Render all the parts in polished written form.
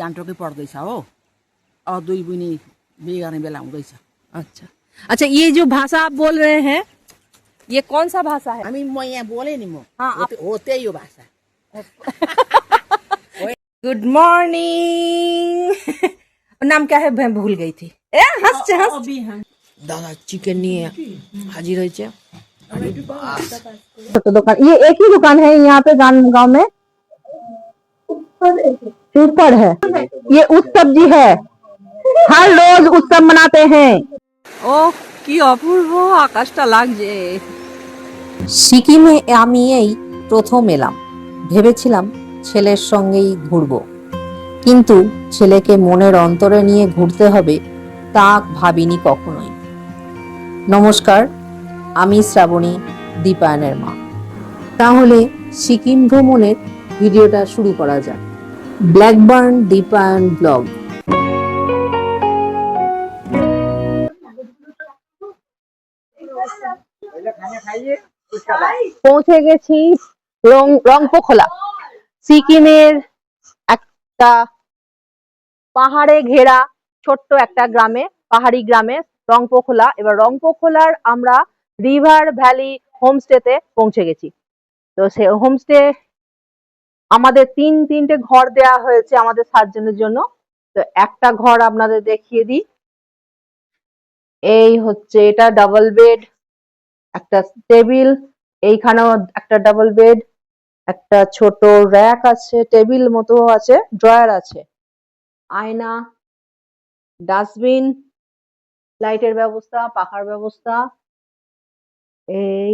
Onto के पढ़ हो और दुई बुनी बेगाने बेला हुँदैछ। अच्छा अच्छा, ये जो भाषा आप बोल रहे हैं ये कौन सा भाषा है? म यहाँ बोले नि म। हाँ, हो त्यही हो भाषा। Good morning. नाम क्या है? मैं भूल गई थी। हंस दादा चिकन नहीं है हाजिर है। छोटे दुकान, ये एक ही दुकान है यहाँ पे गांव में। ऊपर है ये उत्सव जी है, हर रोज उत्सव मनाते हैं। ও কি অপূর্ব আকাশটা লাগছে। সিকিমে আমি এই প্রথম এলাম। ভেবেছিলাম ছেলের সঙ্গেই ঘুরব, কিন্তু ছেলেকে মনের অন্তরে নিয়ে ঘুরতে হবে তা ভাবিনি কখনোই। নমস্কার, আমি শ্রাবণী, দীপায়নের মা। তাহলে সিকিম ভ্রমণের ভিডিওটা শুরু করা যাক। Blackburn Dipayan blog. পৌঁছে গেছি রংপোখলা, সিকিমের একটা পাহাড়ে ঘেরা ছোট্ট একটা গ্রামে, পাহাড়ি গ্রামে রংপোখলা। এবার রংপোখলার আমরা রিভার ভ্যালি হোমস্টেতে পৌঁছে গেছি। তো সে হোমস্টে আমাদের তিনটে ঘর দেয়া হয়েছে আমাদের 7 জনের জন্য। তো একটা ঘর আপনাদের দেখিয়ে দিই। এই হচ্ছে, এটা ডাবল বেড, একটা টেবিল, এইখানেও একটা ডাবল বেড, একটা ছোট র্যাক আছে, টেবিল মতো আছে, ড্রয়ার আছে, আয়না, ডাস্টবিন, লাইটের ব্যবস্থা, পাখার ব্যবস্থা, এই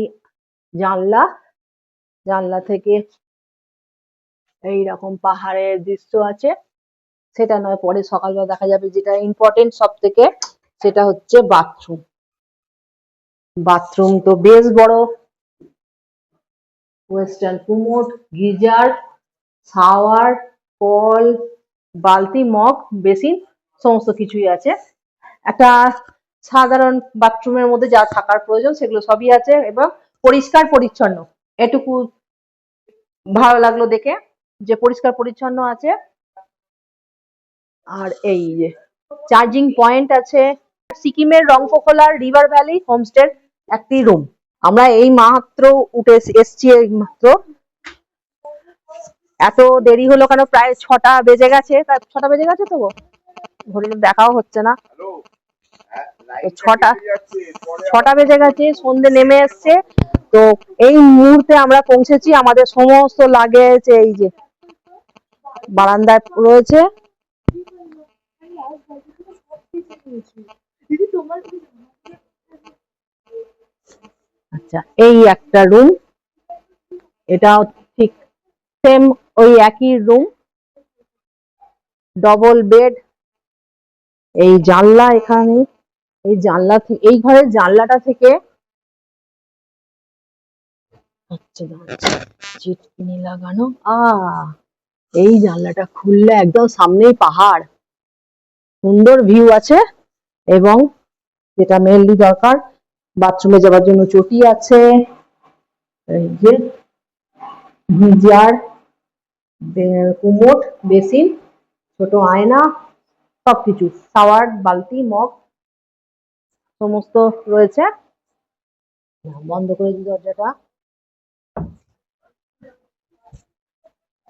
জানলা থেকে এইরকম পাহাড়ের দৃশ্য আছে। সেটা নয়, পরে সকালবেলা দেখা যাবে। যেটা ইম্পর্টেন্ট সব থেকে সেটা হচ্ছে বাথরুম তো বেশ বড়, ওয়েস্টার্ন কুমোড, গিজার, শাওয়ার, কল, বালতি, মগ, বেসিন সমস্ত কিছুই আছে। একটা সাধারণ বাথরুমের মধ্যে যা থাকার প্রয়োজন সেগুলো সবই আছে এবং পরিষ্কার পরিচ্ছন্ন। এটুকু ভালো লাগলো দেখে যে পরিষ্কার পরিচ্ছন্ন আছে। আর এই যে চার্জিং পয়েন্ট আছে। সিকিমের রংপোখলার রিভার ভ্যালি হোমস্টের একটি রুম। আমরা এই মাত্র উঠে এসছি, এই মাত্র। এত দেরি হলো কেন? প্রায় 6টা বেজে গেছে। 6টা বেজে গেছে তো ঘড়িতে দেখাও হচ্ছে না। 6টা বেজে গেছে, সন্ধ্যে নেমে এসছে। তো এই মুহূর্তে আমরা পৌঁছেছি। আমাদের সমস্ত লাগেজ এই যে বারান্দায় রয়েছে। আচ্ছা, এই একটা রুম, এটাও ঠিক সেম ওই একই রুম, ডবল বেড। এই জানলা, এখানে এই জানলা থেকে, এই ঘরের জানলাটা থেকে চিটকিনি লাগানো, এই জানলাটা খুললে একদম সামনেই পাহাড়, সুন্দর ভিউ আছে। এবং যেটা মেইনলি দরকার, বাথরুমে যাওয়ার জন্য চটি আছে, এই যে গিজার, কুমোড, বেসিন, ছোট আয়না, সবকিছু, শাওয়ার, বালতি, মগ সমস্ত রয়েছে। বন্ধ করে দিই দরজাটা।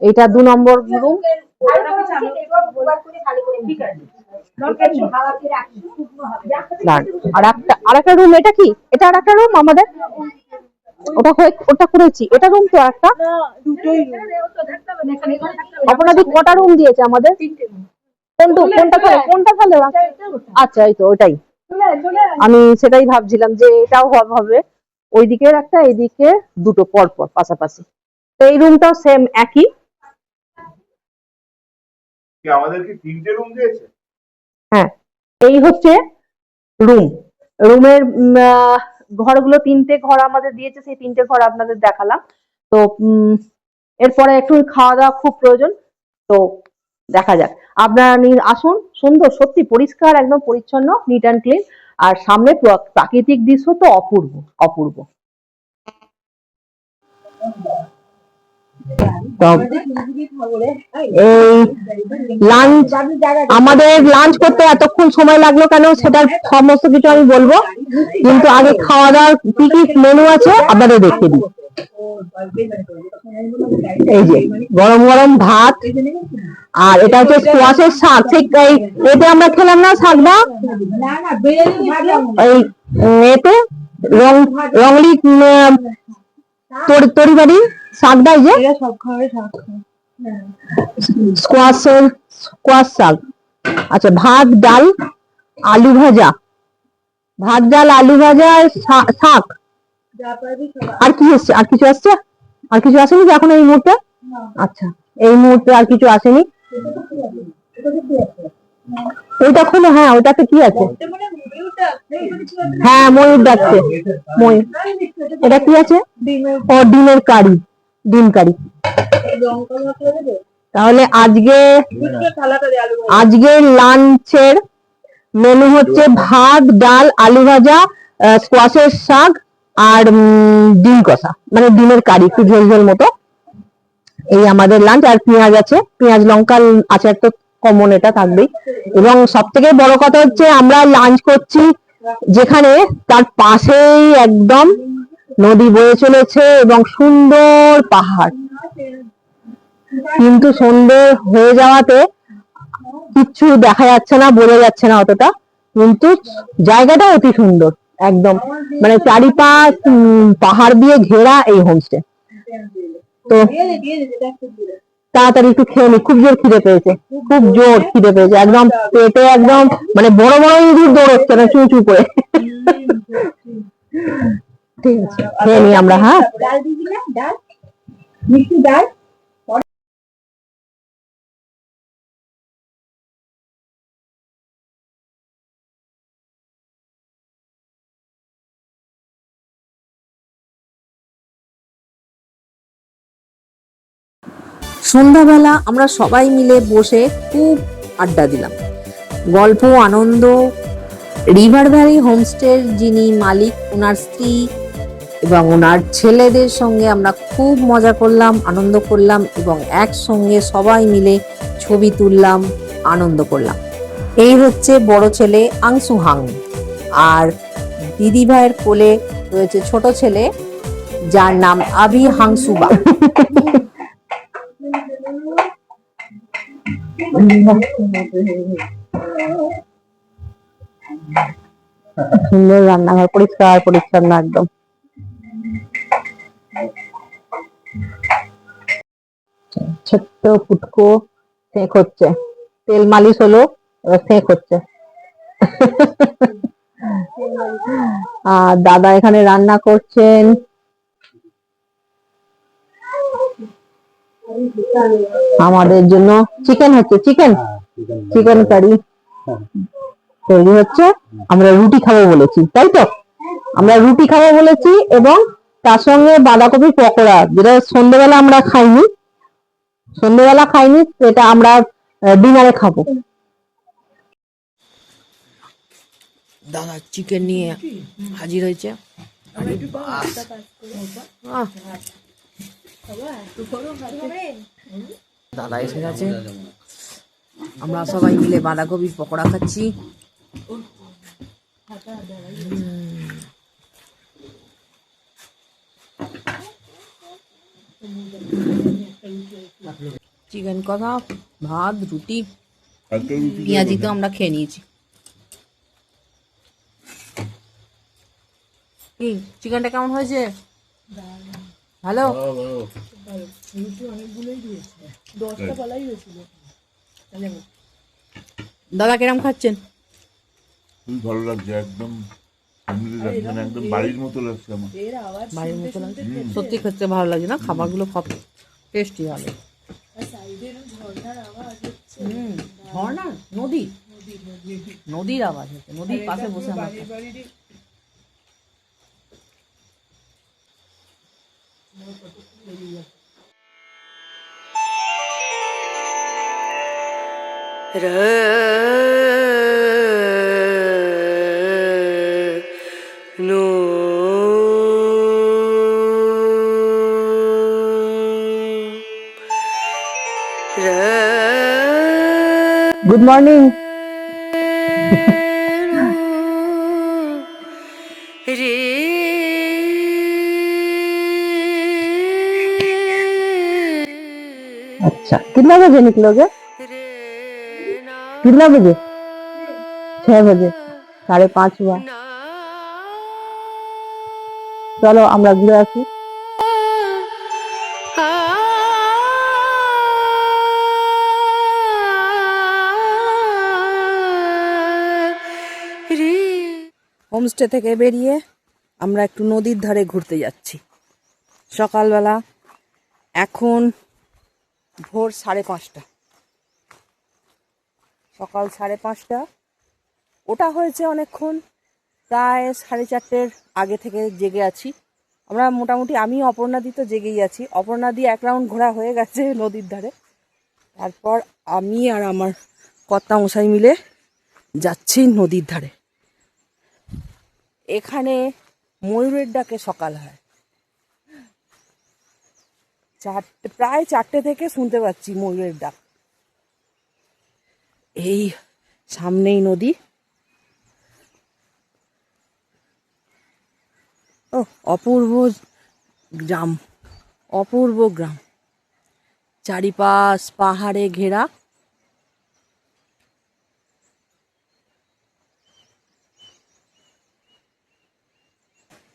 এটা 2 নম্বর রুম। আর একটা রুম, এটা কি? এটা আর একটা রুম আমাদের, ওটা করেছি। এটা রুম তো একটা, আপনাদের কটা রুম দিয়েছে আমাদের? কোনটা তাহলে? আচ্ছা, এই তো ওটাই। আমি সেটাই ভাবছিলাম যে এটাও হবে, ওই দিকের একটা, এইদিকে দুটো পরপর পাশাপাশি। তো এই রুমটাও সেম একই। আমাদেরকে 3টে রুম দিয়েছে। হ্যাঁ, এই হচ্ছে রুম। রুমের ঘরগুলো 3টে ঘর আমাদের দিয়েছে, সেই 3টে ঘর আপনাদের দেখালাম। তো এরপরে একটু খাওয়া দাওয়া খুব প্রয়োজন, তো দেখা যাক। আপনারা আসুন, সুন্দর, সত্যি পরিষ্কার, একদম পরিচ্ছন্ন, নিট অ্যান্ড ক্লিন। আর সামনে প্রাকৃতিক দৃশ্য তো অপূর্ব অপূর্ব। তো এই লাঞ্চ, আমাদের লাঞ্চ করতে এতক্ষণ সময় লাগলো কেন সেটার সমস্ত কিছু আমি বলবো, কিন্তু আগে খাওয়া দাওয়ার কি কি মেনু আছে আপনাদের দেখিয়ে দিই। এই যে গরম গরম ভাত, আর এটা হচ্ছে স্কোয়াশের শাক, ঠিক এই এতে আমরা খেলাম না শাকটা, এই এতে রংলি তরি বাড়ি শাকটা, এই যে স্কোয়াশ শাক। আচ্ছা, ভাত ডাল আলু ভাজা, ভাত ডাল আলু ভাজা শাক, আর কি এসছে? আর কিছু আসছে? আর কিছু আসেনি কি এখন এই মুহূর্তে? আচ্ছা, এই মুহূর্তে আর কিছু আসেনি। ওইটা খোলো, হ্যাঁ ওইটাতে কি আছে? হ্যাঁ ময়ূর ডাকছে, ময়ূর। এটা কি আছে? ও ডিমের কারি, ডিম কারি। তাহলে আজকে লাঞ্চের মেনু হচ্ছে ভাত ডাল আলু ভাজা, স্কোয়াশের শাক, আর ডিম কষা, মানে ডিমের কারি, একটু ঝোল ঝোল মতো। এই আমাদের লাঞ্চ। আর পেঁয়াজ আছে, পেঁয়াজ লঙ্কা আচার তো কমন, এটা থাকবেই। এবং সব থেকে বড় কথা হচ্ছে আমরা লাঞ্চ করছি যেখানে তার পাশেই একদম নদী বয়ে চলেছে এবং সুন্দর পাহাড়, কিন্তু সন্ধে হয়ে যাওয়াতে কিচ্ছু দেখা যাচ্ছে না, বোঝা যাচ্ছে না অতটা, কিন্তু জায়গাটা অতি সুন্দর একদম, মানে চারিপাশ পাহাড় দিয়ে ঘেরা এই হোমস্টে। তো তাড়াতাড়ি একটু খেয়ে নি, খুব জোর খিদে পেয়েছে, খুব জোর খিদে পেয়েছে, একদম পেটে একদম মানে বড় বড় ইঁদুর দৌড়চ্ছে না চু চু করে। ঠিক আছে, খেয়ে নি আমরা। হ্যাঁ, সন্ধ্যাবেলা আমরা সবাই মিলে বসে খুব আড্ডা দিলাম, গল্প আনন্দ। রিভার ভ্যালি হোমস্টের যিনি মালিক, ওনার স্ত্রী এবং ওনার ছেলেদের সঙ্গে আমরা খুব মজা করলাম, আনন্দ করলাম এবং একসঙ্গে সবাই মিলে ছবি তুললাম, আনন্দ করলাম। এই হচ্ছে বড় ছেলে আংসু হাং, আর দিদি ভাইয়ের কোলে রয়েছে ছোট ছেলে যার নাম আবি হাংসুবা। সুন্দর রান্নাঘর, পরিষ্কার পরিচ্ছন্ন একদম। ছোট্ট ফুটকো সেঁক হচ্ছে, তেল মালিশ হলো, এবার সেঁক হচ্ছে। আর দাদা এখানে রান্না করছেন, আমাদের জন্য চিকেন হচ্ছে, চিকেন কারি তৈরি হচ্ছে। আমরা রুটি খাবো বলেছি, তাই তো? আমরা রুটি খাবো বলেছি এবং তার সঙ্গে বাঁধাকপি পকোড়া, যেটা সন্ধ্যেবেলা আমরা খাইনি, সেটা আমরা ডিনারে খাবো। দাদা চিকেন নিয়ে হাজির হয়েছে। দাদা এসে গেছে, আমরা সবাই মিলে বাঁধাকপির পকোড়া খাচ্ছি। চিকেন কষা, ভাত, রুটি, পেঁয়াজি তো আমরা খেয়ে নিয়েছি। কি চিকেনটা কেমন হয়েছে? ভালো। দাদা কিরম খাচ্ছেন? খুবই ভালো লাগছে, একদম ফ্যামিলি লাগছে না, একদম বাড়ির মতো লাগছে আমার। বাড়ির মতো লাগছে, সত্যি খেতে ভালো লাগছে না? খাবারগুলো খুব টেস্টি, ভালো। ঝর্ণা, নদীর আওয়াজ হচ্ছে, নদীর পাশে বসে আমরা गुड मॉर्निंग। अच्छा, कितना बजे निकलोगे? कितना बजे? 6 बजे, 5:30 हुआ। চলো আমরা ঘুরে আসি। হোমস্টে থেকে বেরিয়ে আমরা একটু নদীর ধারে ঘুরতে যাচ্ছি সকালবেলা। এখন ভোর 5:30, সকাল 5:30। ওটা হয়েছে অনেকক্ষণ, প্রায় 4:30 আগে থেকে জেগে আছি আমরা মোটামুটি। আমি অপর্ণাদি তো জেগেই আছি। অপর্ণাদি এক রাউন্ড ঘোরা হয়ে গেছে নদীর ধারে। তারপর আমি আর আমার কর্তা মশাই মিলে যাচ্ছি নদীর ধারে। এখানে ময়ূরের ডাকে সকাল হয়, প্রায় 4টে থেকে শুনতে পাচ্ছি ময়ূরের ডাক। এই সামনেই নদী। ও অপূর্ব গ্রাম, অপূর্ব গ্রাম, চারিপাশ পাহাড়ে ঘেরা।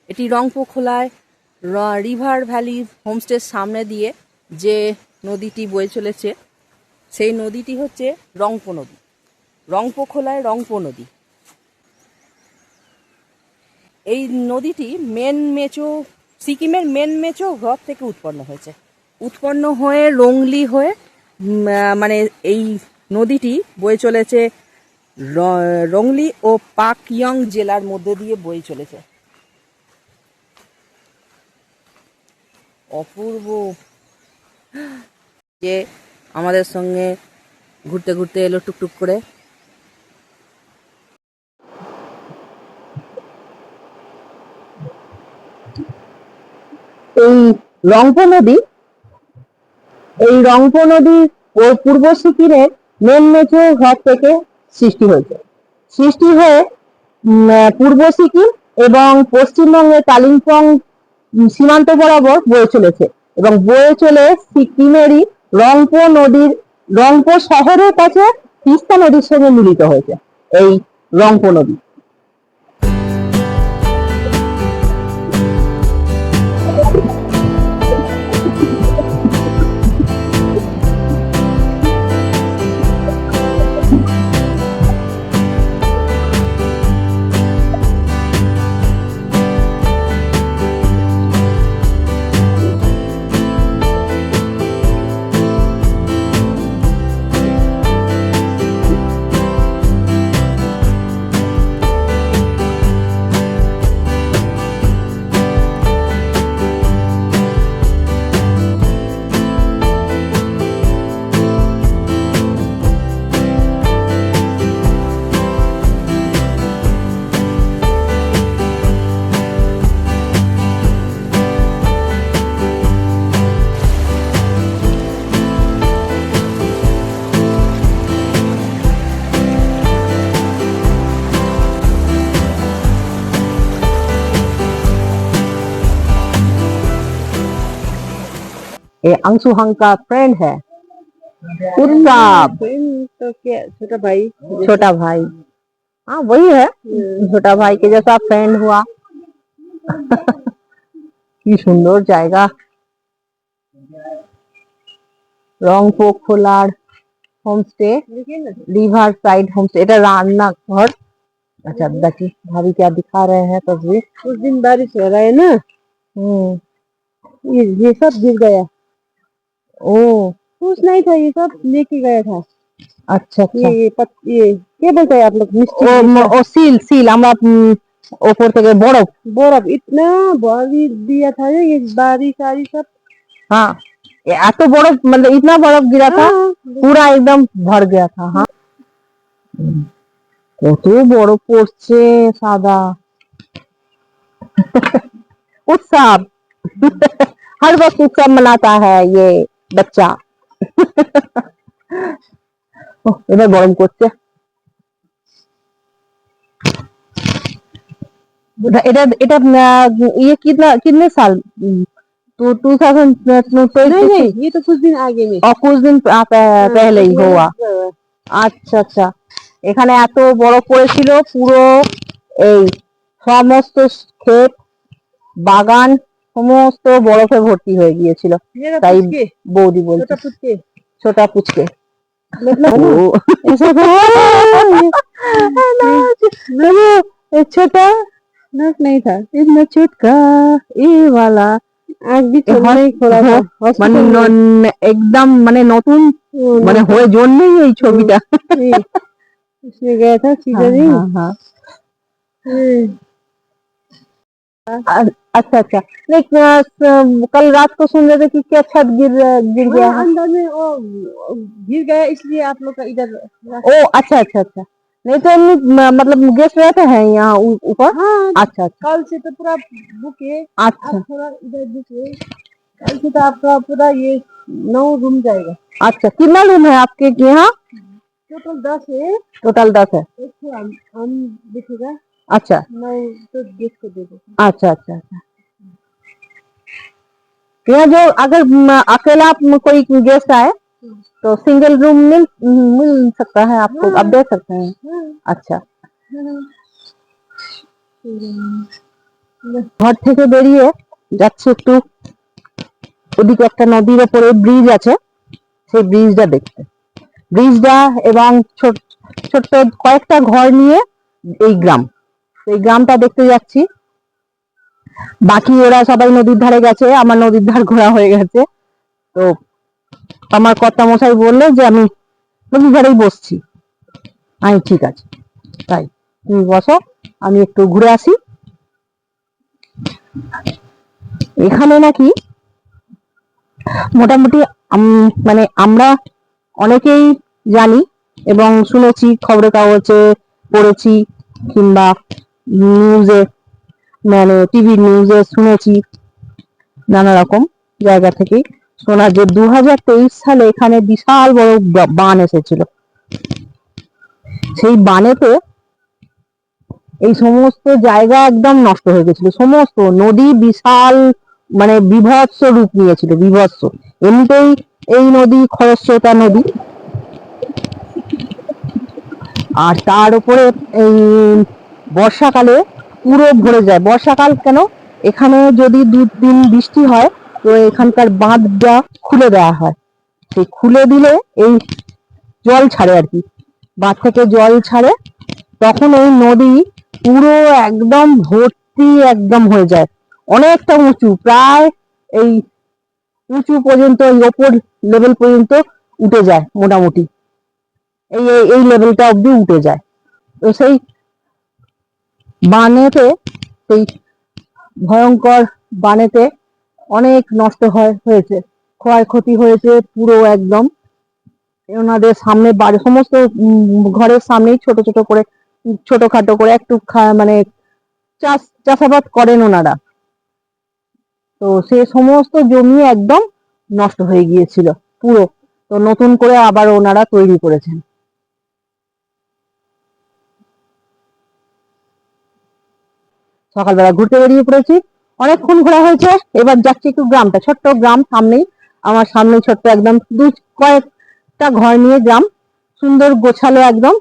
এটি রংপো খোলায় রিভার ভ্যালি হোমস্টের সামনে দিয়ে যে নদীটি বয়ে চলেছে, সেই নদীটি হচ্ছে রংপো নদী। রংপো খোলায় রংপো নদী। এই নদীটি সিকিমের মেন মেচো হ্রদ থেকে উৎপন্ন হয়েছে। উৎপন্ন হয়ে রংলি হয়ে মানে এই নদীটি বয়ে চলেছে রংলি ও পাকইয়ং জেলার মধ্যে দিয়ে বয়ে চলেছে। অপূর্ব। যে আমাদের সঙ্গে ঘুরতে ঘুরতে এলো টুকটুক করে। এই রংপো নদী, এই রংপো নদী ও পূর্ব সিকিমের মেন মেচো হ্রদ থেকে সৃষ্টি হয়েছে। সৃষ্টি হয়ে পূর্ব সিকিম এবং পশ্চিমবঙ্গের কালিম্পং সীমান্ত বরাবর বয়ে চলেছে এবং বয়ে চলে সিকিমেরই রংপো নদীর, রংপো শহরের কাছে তিস্তা নদীর সঙ্গে মিলিত হয়েছে এই রংপো নদী। ये अंशुहंग का फ्रेंड है, उत्साह। तो क्या छोटा भाई? छोटा भाई, हाँ वही है, छोटा भाई के जैसा फ्रेंड हुआ। কি সুন্দর জায়গা, রংপো খোলার হোমস্টে, रिवर साइड होमस्टे। এটা রান্নাঘর। अच्छा देखिए भाभी क्या दिखा रहे हैं तस्वीर। उस दिन बारिश हो रहा है ना, ये सब गिर गया। ओ कुछ नहीं था, ये सब लेके गया था। अच्छा अच्छा, ये क्या बोलते हैं आप लोग? ओ सील, सील। আমরা ওপর থেকে বরফ, বরফ इतना भारी दिया था ये बारिश सारी सब। हाँ এত বরফ, मतलब इतना बर्फ गिरा था, पूरा एकदम भर गया था। हाँ কত বরফ পড়ছে সাদা। उत्सव। हर वक्त उत्सव मनाता है ये बच्चा। ও এবার গরম করছে। এটা এটা ये कितने साल तो 2020? ये तो कुछ दिन आगे में और कुछ दिन पहले ही हुआ। আচ্ছা আচ্ছা, এখানে এত বরফ পড়েছিল, পুরো এই সমস্ত ক্ষেত বাগান সমস্ত বরফে ভর্তি হয়ে গিয়েছিল। তাই বৌদি বলছে ছোটা পুচকে छोटा नट नहीं था, इतना चुटका ये वाला आग भी नहीं खोला था एकदम মানে নতুন মানে হয়ে জন্যই এই ছবিটা इसमें गया था सीधा दिन। अच्छा अच्छा, नहीं कल रात को सुन रहे थे कि क्या छत गिर गया है अंदर में, वो गिर गया इसलिए आप लोग का इधर। ओ अच्छा अच्छा अच्छा, नहीं तो मतलब गेस्ट रहते हैं यहाँ ऊपर। हाँ, अच्छा अच्छा, कल से तो पूरा बुक है। अच्छा, थोड़ा इधर बुक है, कल से तो आपका पूरा ये 9 रूम जाएगा। अच्छा, कितना रूम है आपके यहाँ? टोटल 10 है। टोटल 10 है। हम दिखेगा। अच्छा, मैं तो गेस्ट को दे दूँ। अच्छा अच्छा अच्छा, यहाँ जो अगर अकेला कोई गेस्ट आए तो सिंगल रूम मिल सकता है आपको? आप दे सकते हैं? अच्छा, ঘর থেকে বেরিয়ে যাচ্ছি একটু ওদিকে, একটা নদীর উপরে ব্রিজ আছে, সেই ব্রিজটা দেখতে। ব্রিজটা এবং ছোট্ট কয়েকটা ঘর নিয়ে এই গ্রাম, এই গ্রামটা দেখতে যাচ্ছি। বাকি ওরা সবাই নদীর ধারে গেছে, আমার নদীর ধার ঘোরা হয়ে গেছে। তো আমার কর্তা মশাই বললো যে আমি নদীর ধারেই বসছি। আমি ঠিক আছে, তাই তুমি বসো, আমি একটু ঘুরে আসি। এখানে নাকি মোটামুটি মানে আমরা অনেকেই জানি এবং শুনেছি, খবরের কাগজে পড়েছি কিংবা নিউজে, মানে টিভি নিউজে শুনেছি, নানা রকম জায়গা থেকে শোনা যে 2023 সালে এখানে বিশাল বড় বান এসেছিল। সেই বানেতে এই সমস্ত জায়গা একদম নষ্ট হয়ে গেছিল, সমস্ত নদী বিশাল মানে বিভৎস রূপ নিয়েছিল, বিভৎস। এমনিতেই এই নদী খরস্রোতা নদী, আর তার উপরে এই বর্ষাকালে পুরো ভরে যায়। বর্ষাকাল কেন, এখানে যদি 2 দিন বৃষ্টি হয় তো এখানকার বাঁধটা খুলে দেওয়া হয়। সেই খুলে দিলে এই জল ছাড়ে আর কি, বাঁধ থেকে জল ছাড়ে, তখন এই নদী পুরো একদম ভর্তি একদম হয়ে যায়, অনেকটা উঁচু, প্রায় এই উঁচু পর্যন্ত, এই ওপর লেভেল পর্যন্ত উঠে যায় মোটামুটি, এই এই লেভেলটা অব্দি উঠে যায়। তো সেই বানেতে, সেই ভয়ঙ্কর বানেতে অনেক নষ্ট হয়েছে, ক্ষয়ক্ষতি হয়েছে পুরো একদম। ওনাদের সামনে বাড়ি সমস্ত ঘরের সামনেই ছোট ছোট করে, ছোটখাটো করে একটু মানে চাষাবাদ করেন ওনারা। তো সে সমস্ত জমি একদম নষ্ট হয়ে গিয়েছিল পুরো, তো নতুন করে আবার ওনারা তৈরি করেছেন। সকালবেলা ঘুরতে বেরিয়ে পড়েছি, অনেকক্ষণ ঘোরা হয়েছে, এবার যাচ্ছি একটু গ্রামটা, ছোট্ট গ্রাম সামনেই, আমার সামনে ছোট্ট একদম কয়েকটা ঘর নিয়ে গ্রাম, সুন্দর গোছালো একদম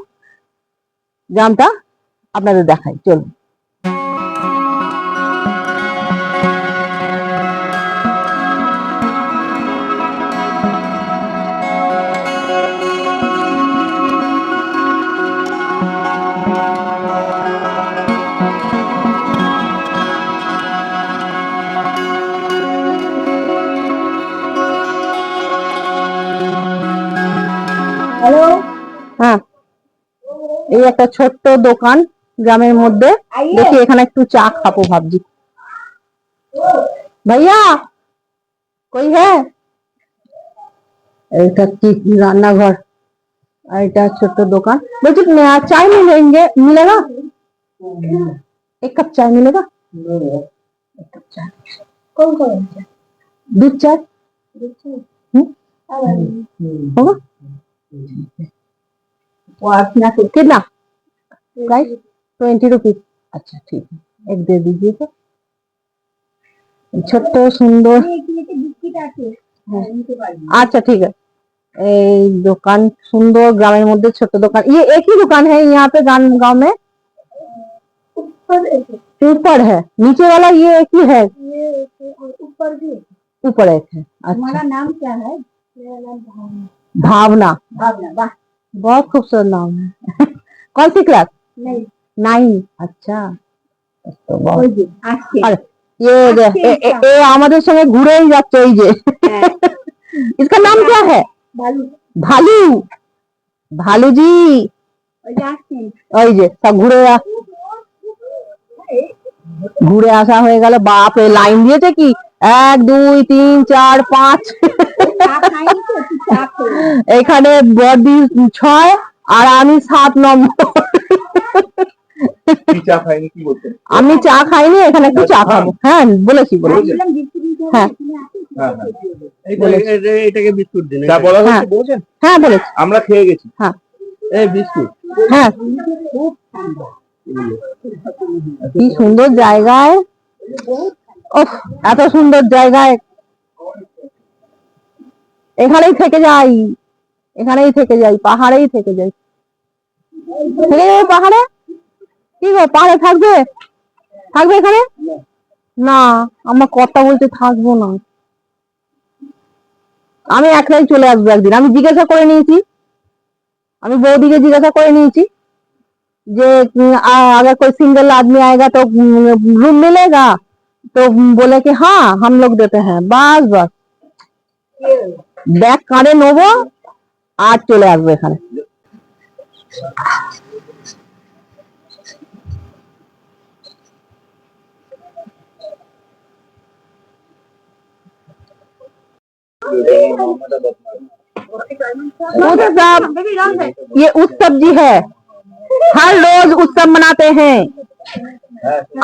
গ্রামটা আপনাদের দেখাই, চলুন। হ্যালো, হ্যাঁ, এই একটা ছোট্ট দোকান গ্রামের মধ্যে, দেখি এখানে একটু চা খাবো ভাবছি। ভাইয়া কই হ্যাঁ, এইটা কি রান্নাঘর, আর এটা ছোট্ট দোকান। বলছি চাय मिलेगा? एक कप चाय मिलेगा? एक कप चाय, कौन दूध चाय होगा? कितना प्राइस 20 रुपीज। अच्छा ठीक है, एक दे दीजिए तो। ছোট্ট সুন্দর, अच्छा ठीक है। এই দোকান সুন্দর, গ্রামের মধ্যে ছোট দোকান। ये एक ही दुकान है यहाँ पे गांव में? ऊपर है, नीचे वाला ये एक ही है? ऊपर एक है। अच्छा, नाम क्या है? भावना। वाह, बहुत खूबसूरत नाम है। कौन सी क्लास? 9। अच्छा, तो बहुत। और ये আমাদের সঙ্গে ঘুরেই যাচ্ছে এই যে। इसका नाम क्या है? भालू। भालू जी ওই যে সব ঘুরে আসা হয়ে গেল। বাপরে, লাইন দিয়েছে কি 1 2 3 4 5। এখানে বডি 6 আর আমি 7 নম্বর। আমি চা খাইনি, এখানে একটু চা খাবো। হ্যাঁ বলেছি হ্যাঁ এটাকে বিস্কুট দিন। হ্যাঁ বলেছি, আমরা খেয়ে গেছি। হ্যাঁ এই বিস্কুট। হ্যাঁ, কি সুন্দর জায়গায়, ওহ এত সুন্দর জায়গায় এখানেই থেকে যাই, এখানেই থেকে যাই, পাহাড়েই থেকে যাই। থেকে যাবে পাহাড়ে? কি গো, পাহাড়ে থাকবে? থাকবে এখানে? না, আমার কথা বলতে থাকবো না, আমি একলাই চলে আসবো একদিন। আমি জিজ্ঞাসা করে নিয়েছি, আমি বৌদিকে জিজ্ঞাসা করে নিয়েছি যে अगर कोई सिंगल आदमी आएगा तो रूम मिलेगा? तो बोले कि हाँ हम लोग देते हैं। बस बस ব্যাগ কাঁধে নেবো আর চলে আসবো এখানে। उत्सव, ये उत्सव जी है, हर रोज उत्सव मनाते हैं।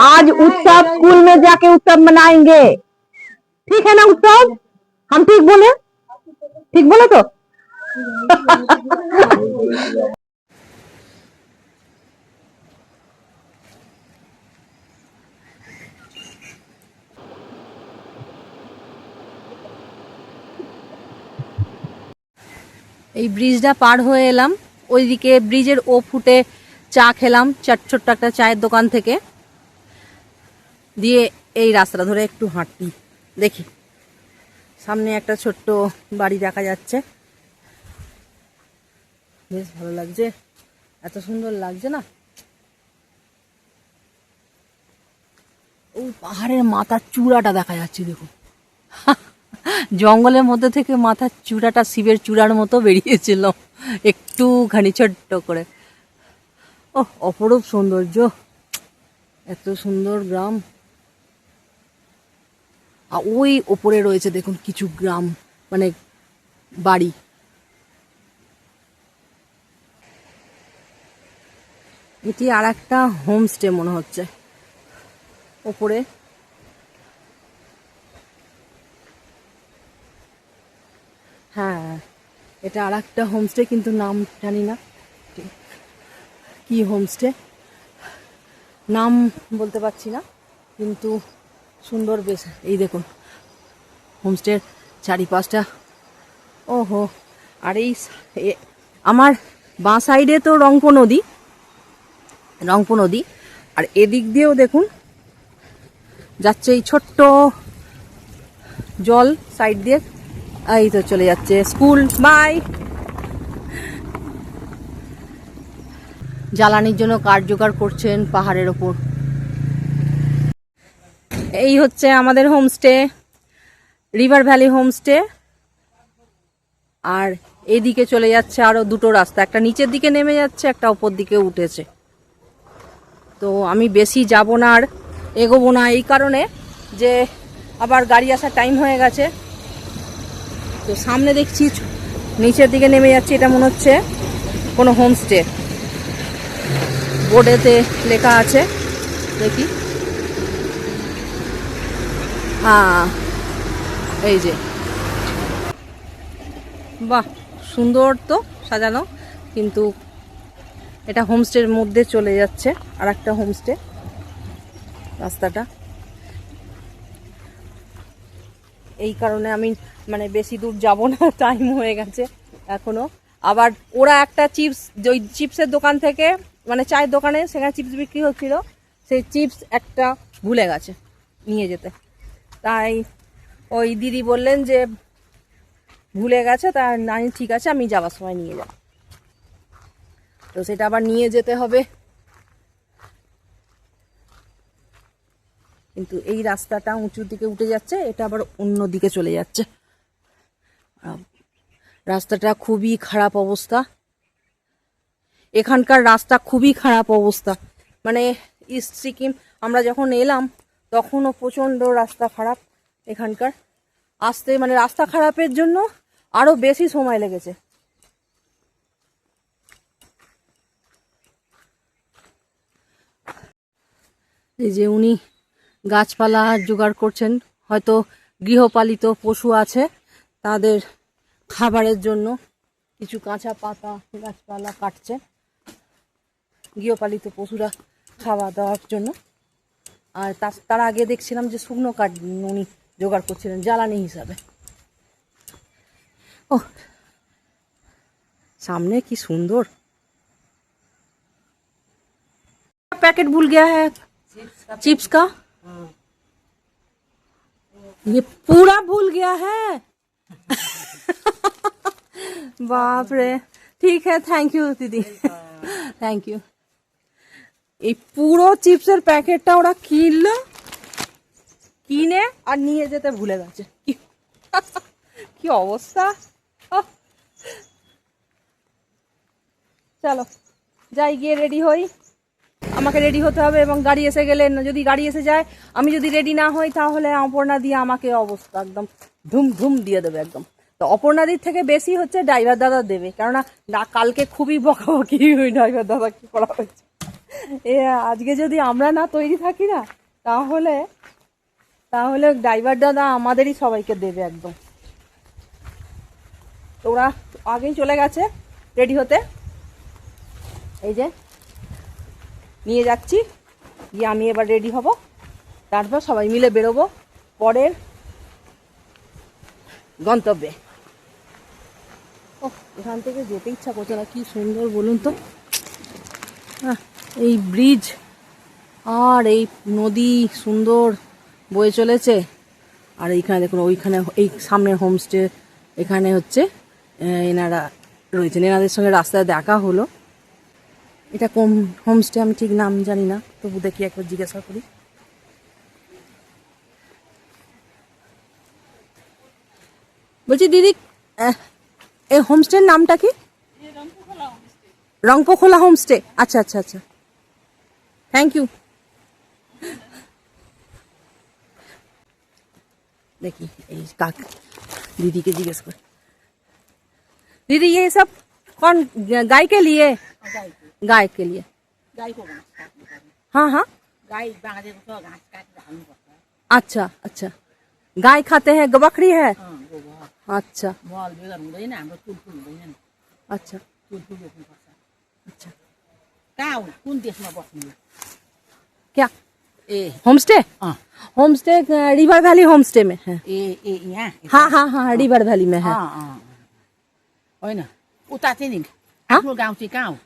आज उत्सव स्कूल में जाके उत्सव मनाएंगे, ठीक है ना? उत्सव हम ठीक बोले? ठीक बोले तो? এই ব্রিজটা পার হয়ে এলাম, ওইদিকে ব্রিজের ও ফুটে চা খেলাম ছোট্ট একটা চায়ের দোকান থেকে, দিয়ে এই রাস্তাটা ধরে একটু হাঁটতি। দেখি সামনে একটা ছোট্ট বাড়ি দেখা যাচ্ছে, বেশ ভালো লাগছে, এত সুন্দর লাগছে না। ও পাহাড়ের মাথার চূড়াটা দেখা যাচ্ছে, দেখুন জঙ্গলের মধ্যে থেকে মাথার চূড়াটা শিবের চূড়ার মতো বেরিয়েছিল একটুখানি ছোট্ট করে। ও অপরূপ সৌন্দর্য, এত সুন্দর গ্রাম। আর ওই ওপরে রয়েছে দেখুন কিছু গ্রাম, মানে বাড়ি। এটি আর একটা হোমস্টে মনে হচ্ছে ওপরে। হ্যাঁ, এটা আর একটা হোমস্টে, কিন্তু নাম জানি না কি হোমস্টে, নাম বলতে পারছি না, কিন্তু সুন্দর বেশ। এই দেখুন হোমস্টের চারিপাশটা, ওহো। আর এই আমার বাঁ সাইডে তো রংপো নদী, আর এদিক দিয়েও দেখুন যাচ্ছে এই ছোট্ট জল সাইড দিয়ে। এই তো চলে যাচ্ছে স্কুল। বাই। জ্বালানির জন্য কাঠ জোগাড় করছেন পাহাড়ের ওপর। এই হচ্ছে আমাদের হোমস্টে, রিভার ভ্যালি হোমস্টে। আর এদিকে চলে যাচ্ছে আরো দুটো রাস্তা, একটা নিচের দিকে নেমে যাচ্ছে, একটা উপর দিকে উঠেছে। তো আমি বেশি যাব না আর এগোবো না, এই কারণে যে আবার গাড়ি আসার টাইম হয়ে গেছে। তো সামনে দেখছি নিচের দিকে নেমে যাচ্ছে, এটা মনে হচ্ছে কোনো হোমস্টে, বোর্ডেতে লেখা আছে, দেখি। এই যে, বাহ সুন্দর তো সাজানো, কিন্তু এটা হোমস্টের মধ্যে চলে যাচ্ছে, আর একটা হোমস্টে রাস্তাটা। এই কারণে আমি মানে বেশি দূর যাব না, টাইম হয়ে গেছে এখনো। আবার ওরা একটা চিপস, ওই চিপসের দোকান থেকে মানে চায়ের দোকানে সেখানে চিপস বিক্রি হচ্ছিল, সেই চিপস একটা ভুলে গেছে নিয়ে যেতে। তাই ওই দিদি বললেন যে ভুলে গেছে, তা আমি ঠিক আছে আমি যাওয়ার সময় নিয়ে যাব। তো সেটা আবার নিয়ে যেতে হবে। কিন্তু এই রাস্তাটা উঁচুর দিকে উঠে যাচ্ছে, এটা আবার অন্য দিকে চলে যাচ্ছে। রাস্তাটা খুবই খারাপ অবস্থা, এখানকার রাস্তা খুবই খারাপ অবস্থা। মানে ইস্ট সিকিম আমরা যখন এলাম তখনও প্রচণ্ড রাস্তা খারাপ এখানকার। আসতে মানে রাস্তা খারাপের জন্য আরো বেশি সময় লেগেছে। এই যে উনি গাছপালা জোগাড় করছেন, হয়তো গৃহপালিত পশু আছে তাদের খাবারের জন্য কিছু কাঁচা পাতা গাছপালা কাটছে, গৃহপালিত পশুরা খাওয়া দাওয়ার জন্য। আর তার আগে দেখছিলাম যে শুকনো কাঠ উনি জোগাড় করছিলেন জ্বালানি হিসাবে। ও सामने की सुंदर पैकेट भूल गया है चिप्स का, ये पूरा भूल गया है। बाप रे, ठीक है, थैंक यू दीदी, थैंक यू। এই পুরো চিপসের প্যাকেটটা ওরা কিনে আর নিয়ে যেতে ভুলে গেছে। কি অবস্থা। চলো যাই, গিয়ে রেডি হই। আমাকে রেডি হতে হবে, এবং গাড়ি এসে গেলে, যদি গাড়ি এসে যায় আমি যদি রেডি না হই তাহলে অপর্ণা দিয়ে আমাকে অবস্থা একদম ধুম ধুম দিয়ে দেবে একদম। তো অপর্ণাদির থেকে বেশি হচ্ছে ড্রাইভার দাদা দেবে, কেননা কালকে খুবই বকাবকি ওই ড্রাইভার দাদা কি করা হয়েছে। আজকে যদি আমরা না তৈরি থাকি না তাহলে ড্রাইভার দাদা আমাদেরই সবাইকে দেবে একদম। তো ওরা আগেই চলে গেছে রেডি হতে, এই যে নিয়ে যাচ্ছি, গিয়ে আমি এবার রেডি হব, তারপর সবাই মিলে বেরোবো পরের গন্তব্যে। ও এখান থেকে যেতে ইচ্ছা করছে না, কি সুন্দর বলুন তো। এই ব্রিজ আর এই নদী সুন্দর বয়ে চলেছে। আর এইখানে দেখুন, ওইখানে এই সামনের হোমস্টে, এখানে হচ্ছে এনারা রয়েছেন, এনাদের সঙ্গে রাস্তায় দেখা হলো। এটা কোন হোমস্টে আমি ঠিক নাম জানি না, তবু দেখি একবার জিজ্ঞাসা করি। বলছি দিদি, এই হোমস্টের নামটা কি? রংপোখোলা হোমস্টে। আচ্ছা আচ্ছা আচ্ছা, थैंक यू। देखिए काक दीदी के जिज्ञेस कर, दीदी ये सब कौन गाय के लिए? गाय के लिए। गाई को हाँ हाँ, गाई बांधेको छ, घाँस काटेर हाल्नुपर्छ। अच्छा अच्छा, गाय खाते हैं, बकरी है। अच्छा मल बेगर हुँदैन, हाम्रो तुलफुल हुँदैन नि, अच्छा तुलफुल रोप्नुपर्छ। अच्छा। कहाँ हो, कुन देशमा बस्नु? क्या ए होमस्टे? अँ होमस्टे रिवर वैली होमस्टे में है। ए ए यहाँ हाँ हाँ हाँ, रिवर वैली में है। होइन उता चाहिँ नि हाँ? आफ्नो गाउँ चाहिँ कहाँ हो?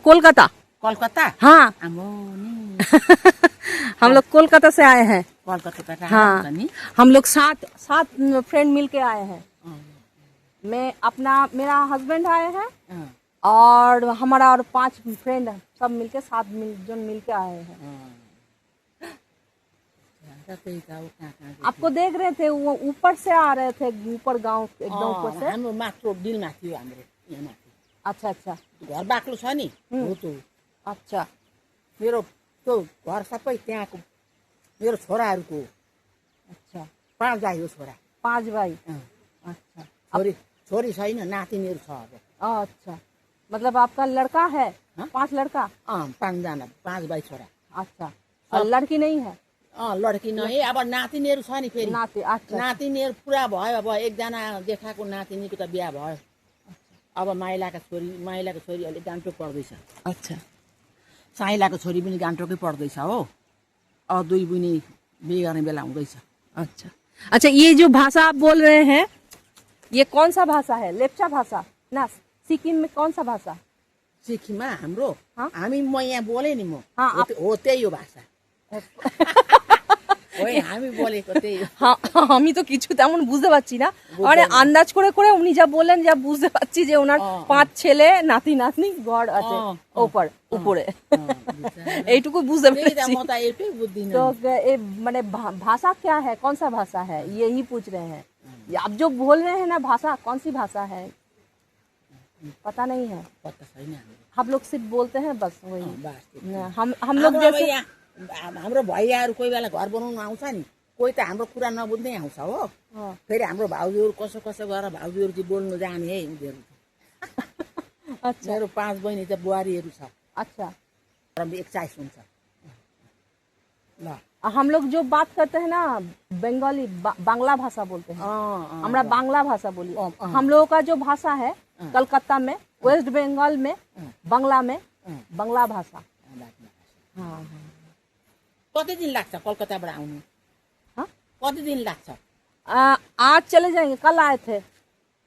कोलकाता। कलकत्ता? हाँ आम्बो नि हम लोग कोलकाता से आए हैं। कलकत्ता त राम्रो हाँ, छ नि। हम लोग सात फ्रेंड मिलके आए हैं। मेरा हस्बैंड आए हैं, अँ, और हमारा और 5 फ्रेंड है, सब मिलके 7 जन मिलके आए हैं। त्यही त हो, कहाँ कहाँ आपको देख रहे थे, वो ऊपर से आ रहे थे, ऊपर गांव एकदम ऊपर से। हाम्रो माथि डिलमा थियो, हाम्रो यहाँ माथि अच्छा अच्छा घर बाक्लो छ नि, हो त्यो अच्छा मेरो त्यो घर सबै त्यहाँको मेरो छोराहरूको अच्छा। 5 भाइ हो छोरा। 5 भाई। अँ, अच्छा छोरी छैन, नातिनीहरू छ अब। अच्छा, मतलब आपका लड़का है? हाँ? 5 लड़का। 5 जना, 5 भाइ छोरा। अच्छा, और लड़की नहीं है? लड्की नै, अब नातिनीहरू छ नि फेरि। नाती। अच्छा नातिनीहरू पुरा भयो, अब एकजना देखाएको नातिनीको त बिहा भयो। अब माइलाको छोरी अहिले गान्तोक पढ्दैछ, अच्छा साइलाको छोरी पनि गान्तोकै पढ्दैछ हो। अब दुई बहिनी बिहे गर्ने बेला हुँदैछ। अच्छा अच्छा, ये जो भाषा आप बोल रहे हैं ये कौन सा भाषा है? लेप्चा भाषा ना? सिक्किम में कौन सा भाषा? सिक्किममा हाम्रो हाँ? हामी म यहाँ बोलेँ नि म हाँ, हो त्यही हो भाषा ওই আমি बोलेको त्यही हो। হ্যাঁ, আমি তো কিছু তেমন বুঝতে পারছি না, মানে আন্দাজ করে করে উনি যা বললেন যা বুঝতে পারছি যে ওনার 5 ছেলে নাতি নাতনি ঘর আছে উপরে এইটুকু বুঝতে त्यही त পেরেছি। म त एकै बुझ्दिनँ। तो ये माने भाषा क्या है, कौन सा भाषा है, यही पूछ रहे हैं। आप जो बोल रहे हैं ना भाषा, कौन सी भाषा है पता नहीं है। पत्ता छैन हाम्रो। हम लोग सिर्फ बोलते हैं बस वही। बस हम लोग हाम्रो अब जैसे यहाँ हाम्रो भैयाहरू कोही बेला घर बनाउनु आउँछ नि, कोही त हाम्रो कुरा नबुझ्दै आउँछ हो। हाँ। फेरि हाम्रो भाउजूहरू कसो कसो गरेर भाउजूहरू चाहिँ बोल्नु जाने है उनीहरू। अच्छा मेरो 5 बहिनी त बुहारीहरू छ, अच्छा। तर 41 हुन्छ। ल हम लोग जो बात करते हैं ना बंगाली बांग्ला भाषा बोलते हैं, हमरा बांग्ला भाषा बोली। हम लोगों का जो भाषा है कलकत्ता में, वेस्ट बंगाल में, बांग्ला में बांग्ला भाषा। हाँ हाँ। कति दिन लाग्छ कलकत्ताबाट आउनु? हाँ? कति दिन लाग्छ? आज चले जाएंगे, कल आए थे,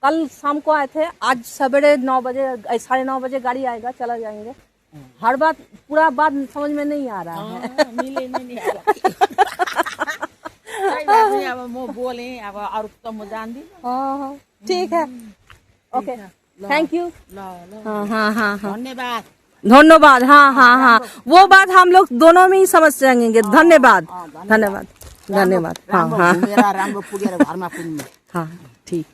कल शाम को आए थे, आज सवेरे 9 बजे 9:30 बजे गाड़ी आएगा, चला जाएंगे। हर बात पूरा बात समझ में नहीं आ रहा है। मिले नि अब म बोलेँ, अब अरू त म जान्दिनँ। हाँ ठीक है, ओके, थैंक यू। ल हाँ हाँ हाँ हाँ, धन्यवाद। धन्यवाद। हाँ हाँ हाँ, वो बात हम लोग दोनों में ही समझ जाएंगे। धन्यवाद धन्यवाद धन्यवाद। हाँ राम्रो हाँ घुमेर राम्रो पुगेर घरमा पुग्नु। हाँ ঠিক।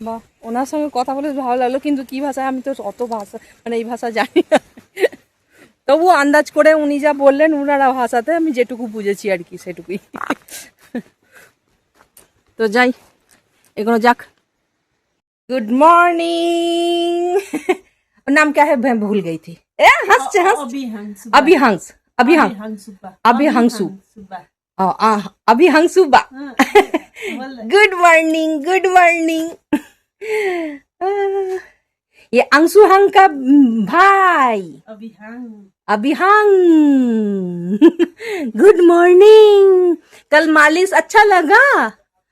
বাহ, ওনার সঙ্গে কথা বলে ভালো লাগলো, কিন্তু কি ভাষা আমি তো অত ভাষা মানে এই ভাষা জানি না, তবু আন্দাজ করে উনি যা বললেন উনারা ভাষাতে আমি যেটুকু বুঝেছি আর কি সেটুকুই। তো যাই, এগুলো যাক। Good morning. नाम क्या है, मैं भूल गई थी। हंस अभी हंसुबा। Good morning good morning. ये अंशु हंग का भाई अभिहंग। Good morning. कल मालिश अच्छा लगा?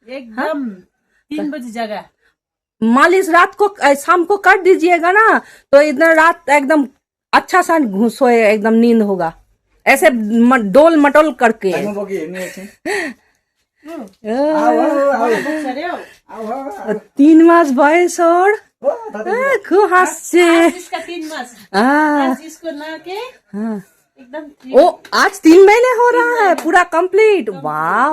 एकदम 3 बजे जगह। मालिश रात को शाम को कर दीजिएगा ना, तो इधर रात एकदम अच्छा सा सोए, एकदम नींद होगा ऐसे डोल मटोल करके। 3 মাস বয়স ওর, খুব হাসছে। इसका 3 मास हाँ आज इसको ना के हाँ। एकदम ओ आज 3 महीने हो रहा है पूरा कंप्लीट। वाह,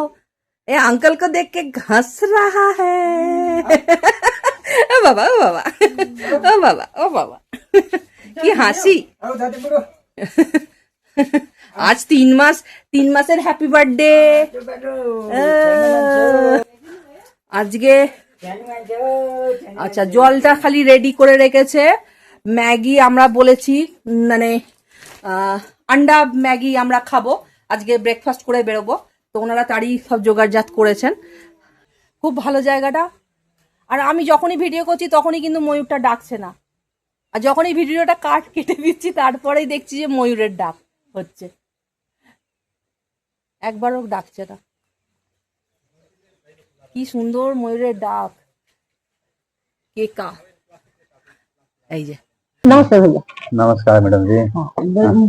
ये अंकल को देख के हंस रहा है। ओ बाबा ओ बाबा ओ बाबा ओ बाबा কি হাসি। आज 3 মাসের হ্যাপি বার্থডে। আজকে আচ্ছা জলটা খালি রেডি করে রেখেছে। ম্যাগি আমরা বলেছি মানে আন্ডা ম্যাগি আমরা খাবো, আজকে ব্রেকফাস্ট করে বেরোবো, তো ওনারা তারই সব জোগাড়জাত করেছেন। খুব ভালো জায়গাটা। আর আমি যখনই ভিডিও করছি তখনই কিন্তু ময়ূরটা ডাকছে না, আর যখনই ভিডিওটা কেটে দিচ্ছি তারপরেই দেখছি যে ময়ূরের ডাক হচ্ছে, একবারও ডাকছে না। কি সুন্দর ময়ূরের ডাক। কেকা এই যে। नमस्ते भैया। नमस्कार मैडम जी।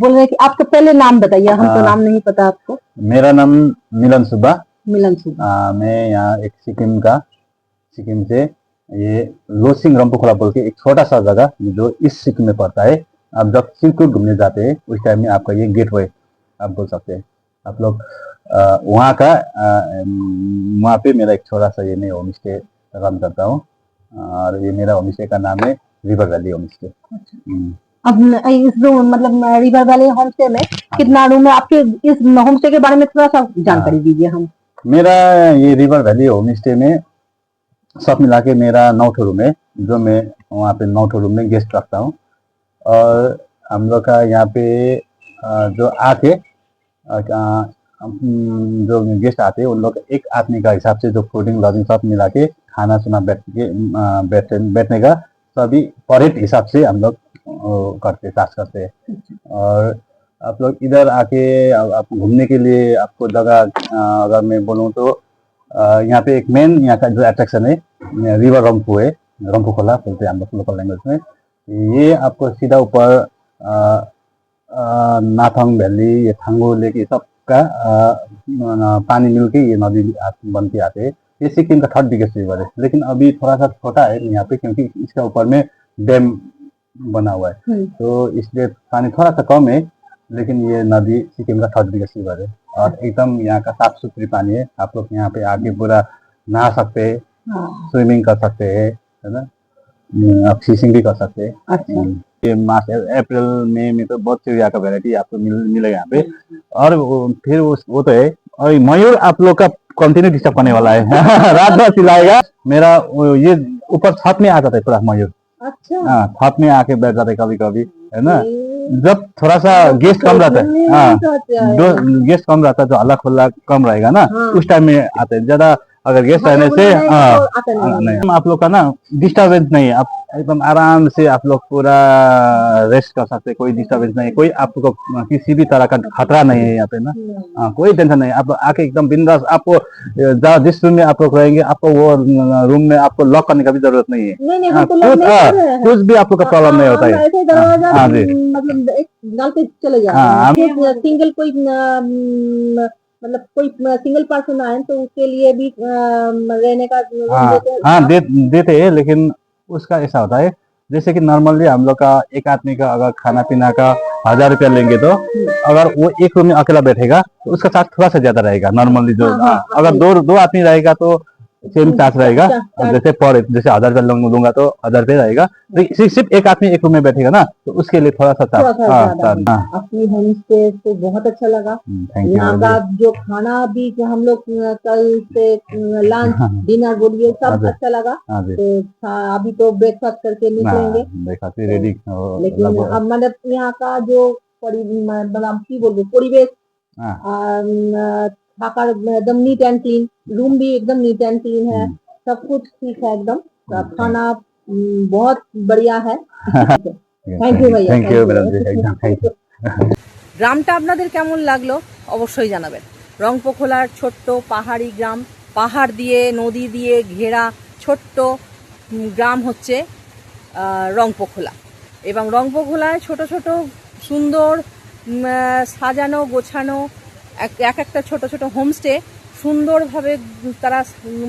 बोल रहे कि आपका पहले नाम बताइए, हमको नाम नहीं पता आपको। मेरा नाम मिलन सुब्बा। मिलन सुब्बा। मैं यहाँ एक सिक्किम से ये लोसिंग रंपुखोला बोल के एक छोटा सा जगह जो इस सिक्किम में पड़ता है। आप जब सिलकुट घूमने जाते हैं उस टाइम में आपका ये गेट वे आप बोल सकते हैं। आप लोग वहाँ का वहाँ पे मेरा एक छोटा सा ये मैं होम स्टे रन करता हूँ, और ये मेरा होम स्टे का नाम है रिवर वैली होम स्टे। अब इस मतलब रिवर वैली होम स्टे में कितना रूम है आपके? इस होम स्टे के बारे में थोड़ा सा जानकारी दीजिए हम। मेरा ये रिवर वैली होम स्टे में सब मिला के मेरा 9 रूम है, जो मैं वहाँ पे 9 रूम में गेस्ट रखता हूँ। और हम लोग का यहाँ पे जो आके जो गेस्ट आते हैं उन लोग एक आदमी का हिसाब से जो फूडिंग लॉजिंग सब मिला के खाना सुना बैठने का सभी पर हेड हिसाब से हम लोग करते चार्ज करते हैं। और आप लोग इधर आके आप घूमने के लिए आपको जगह अगर मैं बोलूँ तो यहाँ पे एक मेन यहाँ का जो अट्रैक्शन है रिवर रंपू है, रंपू खोला बोलते हैं हम लोग लोकल लैंग्वेज में। ये आपको सीधा ऊपर नाथंग वैली, ये थांगो लेक, ये सब का पानी मिलके ये नदी बन के आते हैं। ये सिक्किम का 3rd बिगेस्ट रिवर है, लेकिन अभी थोड़ा सा छोटा है यहाँ पे क्योंकि इसका ऊपर में डैम बना हुआ है, तो इसलिए पानी थोड़ा सा कम है। लेकिन ये नदी सिक्किम का 3rd बिगेस्ट रिवर है और एकदम यहाँ का साफ सुथरी पानी है। आप लोग यहाँ पे आके पूरा नहा सकते हैं, स्विमिंग कर सकते हैं, है ना, आप फिशिंग भी कर सकते हैं। अच्छा। ये मार्च अप्रैल मई में तो बहुत चिड़िया का वैरायटी आपको मिलेगा यहाँ पे। और फिर वो तो है, और मयूर आप लोग का कंटिन्यू डिस्टर्ब करने वाला है रात भर चिल्लाएगा। मेरा ये ऊपर छत में आ जाता है पूरा मयूर। अच्छा। हाँ, छत में आके बैठ जाते कभी कभी, है ना, जब थोड़ा सा गेस्ट कम रहता है। हाँ, गेस्ट कम रहता है तो हल्ला खुल्ला कम रहेगा ना, उस टाइम में आते हैं। ज्यादा अगर गेस्ट रहने से नहीं, आप लोग का ना डिस्टर्बेंस नहीं है, आप एकदम आराम से आप लोग पूरा रेस्ट कर सकते हैं, कोई डिस्टर्बेंस नहीं है, कोई आपको किसी भी तरह का खतरा नहीं है यहाँ पे ना। हाँ, कोई टेंशन नहीं है, आप आके एकदम बिंदास, आपको जिस रूम में आप लोग रहेंगे आपको वो रूम में आपको लॉक करने का भी जरूरत नहीं है। कुछ भी आप लोग का प्रॉब्लम नहीं होता है। हाँ जी, मतलब एक डाल के चले जाए। हाँ, सिंगल कोई मतलब कोई सिंगल पर्सन आए तो उसके लिए भी रहने का हाँ देते हैं, लेकिन उसका ऐसा होता है जैसे कि नॉर्मली हम लोग का एक आदमी का अगर खाना पीना का 1000 रुपया लेंगे, तो अगर वो एक रूम में अकेला बैठेगा तो उसका चार्ज थोड़ा सा ज्यादा रहेगा नॉर्मली। जो अगर दो आदमी रहेगा तो सेम चार्ज रहेगा। जैसे 1000 रुपया लूंगा तो 1000 रुपया रहेगा। सिर्फ एक आदमी एक रूम में बैठेगा ना तो उसके लिए थोड़ा सा चार्ज। अपनी होम स्टे तो बहुत अच्छा लगा। यहाँ का जो खाना भी जो हम लोग कल से लंच डिनर बोलिए सब अच्छा लगा। तो अभी तो ब्रेकफास्ट करके निकलेंगे, ब्रेकफास्ट रेडी। लेकिन अब मतलब यहाँ का जो मतलब की बोलबो परिवेश थाकार एकदम नीट एंड क्लीन, रूम भी एकदम नीट एंड क्लीन है, सब कुछ ठीक है एकदम। खाना बहुत बढ़िया है। थैंक यू भैया, थैंक यू मैडम जी, एकदम थैंक यू। গ্রামটা আপনাদের কেমন লাগলো অবশ্যই জানাবেন। রংপোখলার ছোট্ট পাহাড়ি গ্রাম, পাহাড় দিয়ে নদী দিয়ে ঘেরা ছোট্ট গ্রাম হচ্ছে রংপোখলা। এবং রংপোখলায় ছোট ছোট সুন্দর সাজানো গোছানো এক একটা ছোট ছোট হোমস্টে সুন্দরভাবে তারা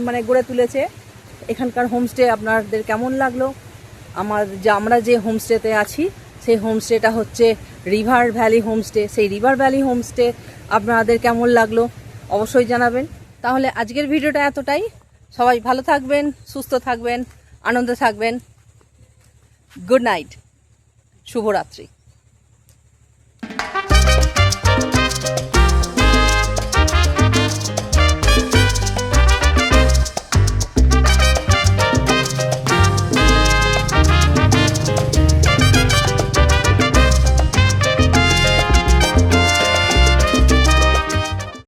মানে গড়ে তুলেছে। এখানকার হোমস্টে আপনাদের কেমন লাগলো? আমরা যে হোমস্টেতে আছি সেই হোমস্টেটা হচ্ছে রিভার ভ্যালি হোমস্টে। সেই রিভার ভ্যালি হোমস্টে আপনাদের কেমন লাগলো অবশ্যই জানাবেন। তাহলে আজকের ভিডিওটা এতটাই। সবাই ভালো থাকবেন, সুস্থ থাকবেন, আনন্দে থাকবেন। গুড নাইট, শুভরাত্রি।